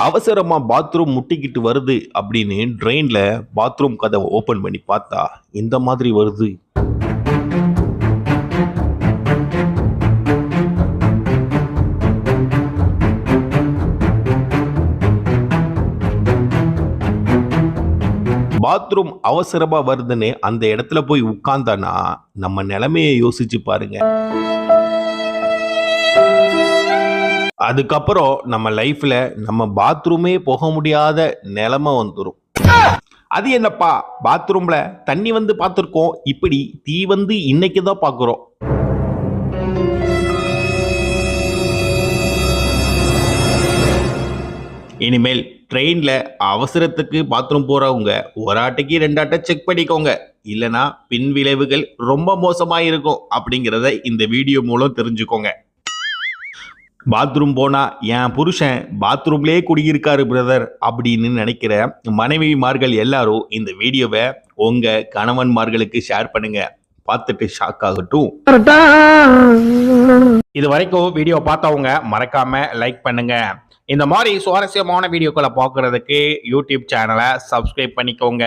அவசரமா பாத்ரூம் முட்டிக்கிட்டு வருது அப்படின்னு ட்ரெயின்ல பாத்ரூம் கதவை ஓபன் பண்ணி பார்த்தா இந்த மாதிரி வருது. பாத்ரூம் அவசரமா வருதுன்னு அந்த இடத்துல போய் உட்கார்ந்தானா நம்ம நிலைமையை யோசிச்சு பாருங்க. அதுக்கப்புறம் நம்ம லைஃப்ல நம்ம பாத்ரூமே போக முடியாத நிலைமை வந்துடும். அது என்னப்பா பாத்ரூம்ல தண்ணி வந்து பார்த்துருக்கோம், இப்படி தீ வந்து இன்னைக்கு தான் பார்க்குறோம். இனிமேல் ட்ரெயின்ல அவசரத்துக்கு பாத்ரூம் போறவங்க ஒரு ஆட்டைக்கு 2 ஆட்டை செக் பண்ணிக்கோங்க, இல்லைன்னா பின் விளைவுகள் ரொம்ப மோசமா இருக்கும் அப்படிங்கிறத இந்த வீடியோ மூலம் தெரிஞ்சுக்கோங்க. பாத்ரூம் போனா என் புருஷன் பாத்ரூம்லயே குடியிருக்காரு பிரதர் அப்படின்னு நினைக்கிற மனைவிமார்கள் எல்லாரும் இந்த வீடியோவை உங்க கணவன்மார்களுக்கு ஷேர் பண்ணுங்க, பார்த்துட்டு ஷாக் ஆகட்டும். இது வரைக்கும் வீடியோ பார்த்தவங்க மறக்காம லைக் பண்ணுங்க. இந்த மாதிரி சுவாரஸ்யமான வீடியோக்களை பார்க்கறதுக்கு யூடியூப் சேனலை சப்ஸ்கிரைப் பண்ணிக்கோங்க.